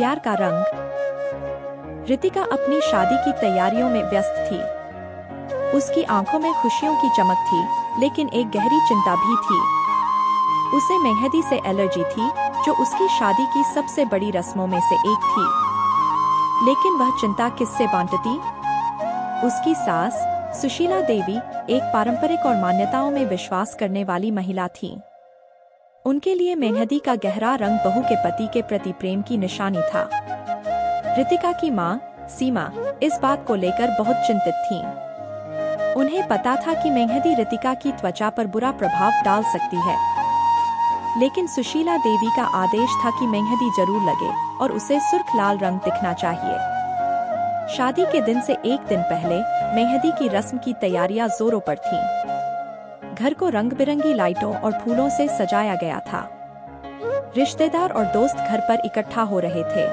प्यार का रंग। रितिका अपनी शादी की तैयारियों में व्यस्त थी। उसकी आंखों में खुशियों की चमक थी, लेकिन एक गहरी चिंता भी थी। उसे मेहंदी से एलर्जी थी, जो उसकी शादी की सबसे बड़ी रस्मों में से एक थी। लेकिन वह चिंता किससे बांटती? उसकी सास सुशीला देवी एक पारंपरिक और मान्यताओं में विश्वास करने वाली महिला थी। उनके लिए मेहंदी का गहरा रंग बहू के पति के प्रति प्रेम की निशानी था। रितिका की मां सीमा इस बात को लेकर बहुत चिंतित थीं। उन्हें पता था कि मेहंदी रितिका की त्वचा पर बुरा प्रभाव डाल सकती है, लेकिन सुशीला देवी का आदेश था कि मेहंदी जरूर लगे और उसे सुर्ख लाल रंग दिखना चाहिए। शादी के दिन से एक दिन पहले मेहंदी की रस्म की तैयारियां जोरों पर थीं। घर को रंग बिरंगी लाइटों और फूलों से सजाया गया था। रिश्तेदार और दोस्त घर पर इकट्ठा हो रहे थे।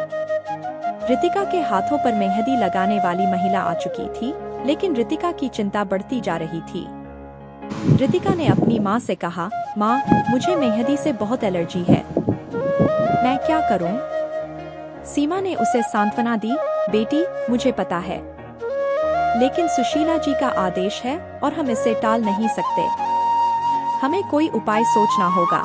रितिका के हाथों पर मेहंदी लगाने वाली महिला आ चुकी थी, लेकिन रितिका की चिंता बढ़ती जा रही थी। रितिका ने अपनी मां से कहा, मां, मुझे मेहंदी से बहुत एलर्जी है, मैं क्या करूं? सीमा ने उसे सांत्वना दी, बेटी, मुझे पता है, लेकिन सुशीला जी का आदेश है और हम इसे टाल नहीं सकते। हमें कोई उपाय सोचना होगा।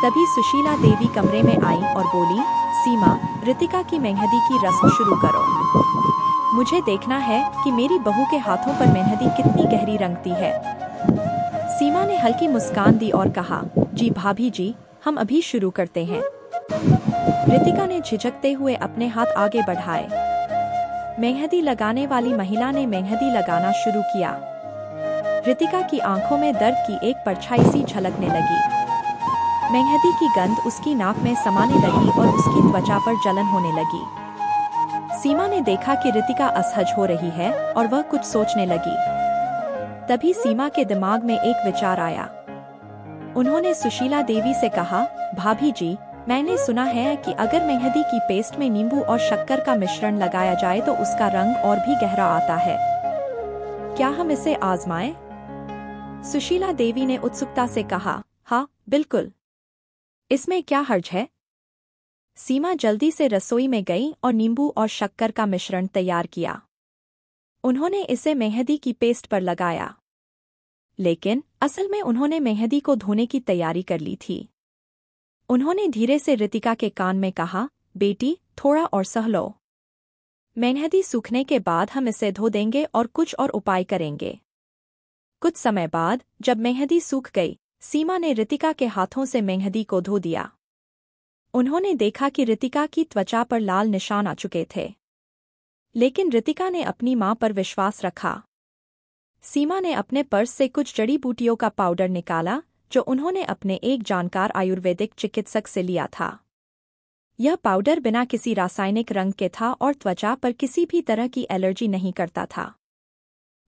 तभी सुशीला देवी कमरे में आई और बोली, सीमा, रितिका की मेहंदी की रस्म शुरू करो। मुझे देखना है कि मेरी बहू के हाथों पर मेहंदी कितनी गहरी रंगती है। सीमा ने हल्की मुस्कान दी और कहा, जी भाभी जी, हम अभी शुरू करते हैं। रितिका ने झिझकते हुए अपने हाथ आगे बढ़ाए। मेहंदी लगाने वाली महिला ने मेहंदी लगाना शुरू किया। रितिका की आंखों में दर्द की एक परछाई सी झलकने लगी। मेहंदी की गंध उसकी नाक में समाने लगी और उसकी त्वचा पर जलन होने लगी। सीमा ने देखा कि रितिका असहज हो रही है और वह कुछ सोचने लगी। तभी सीमा के दिमाग में एक विचार आया। उन्होंने सुशीला देवी से कहा, भाभी जी, मैंने सुना है कि अगर मेहंदी की पेस्ट में नींबू और शक्कर का मिश्रण लगाया जाए तो उसका रंग और भी गहरा आता है। क्या हम इसे आजमाएं? सुशीला देवी ने उत्सुकता से कहा, हाँ, बिल्कुल। इसमें क्या हर्ज है? सीमा जल्दी से रसोई में गई और नींबू और शक्कर का मिश्रण तैयार किया। उन्होंने इसे मेहंदी की पेस्ट पर लगाया। लेकिन असल में उन्होंने मेहंदी को धोने की तैयारी कर ली थी। उन्होंने धीरे से रितिका के कान में कहा, बेटी, थोड़ा और सह लो। मेहंदी सूखने के बाद हम इसे धो देंगे और कुछ और उपाय करेंगे। कुछ समय बाद जब मेहंदी सूख गई, सीमा ने रितिका के हाथों से मेहंदी को धो दिया। उन्होंने देखा कि रितिका की त्वचा पर लाल निशान आ चुके थे, लेकिन रितिका ने अपनी मां पर विश्वास रखा। सीमा ने अपने पर्स से कुछ जड़ी बूटियों का पाउडर निकाला, जो उन्होंने अपने एक जानकार आयुर्वेदिक चिकित्सक से लिया था। यह पाउडर बिना किसी रासायनिक रंग के था और त्वचा पर किसी भी तरह की एलर्जी नहीं करता था।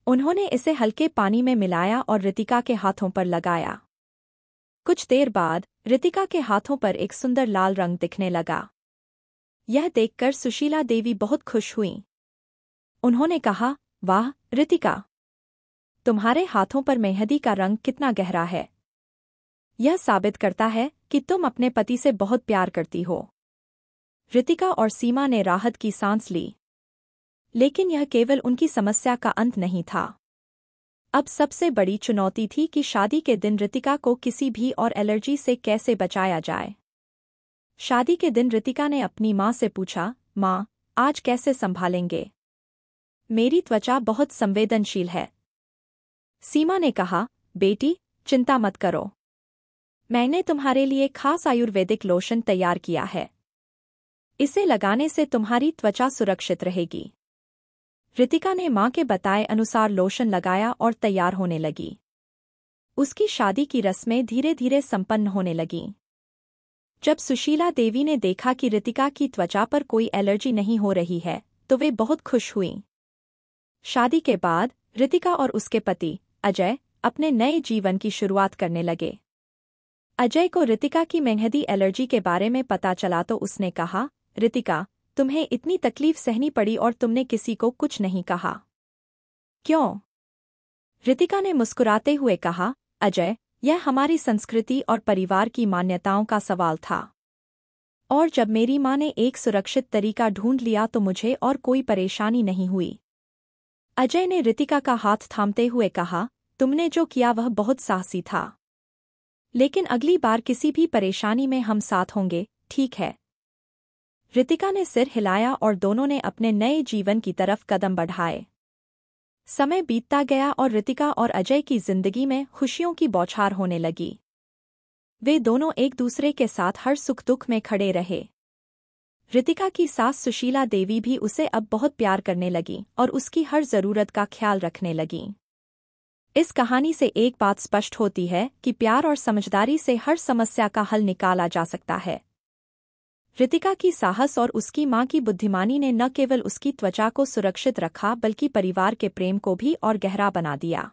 उन्होंने इसे हल्के पानी में मिलाया और रितिका के हाथों पर लगाया। कुछ देर बाद रितिका के हाथों पर एक सुंदर लाल रंग दिखने लगा। यह देखकर सुशीला देवी बहुत खुश हुईं। उन्होंने कहा, वाह रितिका, तुम्हारे हाथों पर मेहंदी का रंग कितना गहरा है। यह साबित करता है कि तुम अपने पति से बहुत प्यार करती हो। रितिका और सीमा ने राहत की सांस ली। लेकिन यह केवल उनकी समस्या का अंत नहीं था। अब सबसे बड़ी चुनौती थी कि शादी के दिन रितिका को किसी भी और एलर्जी से कैसे बचाया जाए। शादी के दिन रितिका ने अपनी मां से पूछा, मां, आज कैसे संभालेंगे? मेरी त्वचा बहुत संवेदनशील है। सीमा ने कहा, बेटी, चिंता मत करो। मैंने तुम्हारे लिए खास आयुर्वेदिक लोशन तैयार किया है। इसे लगाने से तुम्हारी त्वचा सुरक्षित रहेगी। रितिका ने मां के बताए अनुसार लोशन लगाया और तैयार होने लगी। उसकी शादी की रस्में धीरे धीरे संपन्न होने लगीं। जब सुशीला देवी ने देखा कि रितिका की त्वचा पर कोई एलर्जी नहीं हो रही है, तो वे बहुत खुश हुईं। शादी के बाद रितिका और उसके पति अजय अपने नए जीवन की शुरुआत करने लगे। अजय को रितिका की मेहंदी एलर्जी के बारे में पता चला तो उसने कहा, रितिका, तुम्हें इतनी तकलीफ सहनी पड़ी और तुमने किसी को कुछ नहीं कहा, क्यों? रितिका ने मुस्कुराते हुए कहा, अजय, यह हमारी संस्कृति और परिवार की मान्यताओं का सवाल था। और जब मेरी माँ ने एक सुरक्षित तरीका ढूंढ लिया तो मुझे और कोई परेशानी नहीं हुई। अजय ने रितिका का हाथ थामते हुए कहा, तुमने जो किया वह बहुत साहसी था। लेकिन अगली बार किसी भी परेशानी में हम साथ होंगे, ठीक है? रितिका ने सिर हिलाया और दोनों ने अपने नए जीवन की तरफ कदम बढ़ाए। समय बीतता गया और रितिका और अजय की जिंदगी में खुशियों की बौछार होने लगी। वे दोनों एक दूसरे के साथ हर सुख दुख में खड़े रहे। रितिका की सास सुशीला देवी भी उसे अब बहुत प्यार करने लगी और उसकी हर जरूरत का ख्याल रखने लगी। इस कहानी से एक बात स्पष्ट होती है कि प्यार और समझदारी से हर समस्या का हल निकाला जा सकता है। रितिका की साहस और उसकी मां की बुद्धिमानी ने न केवल उसकी त्वचा को सुरक्षित रखा बल्कि परिवार के प्रेम को भी और गहरा बना दिया।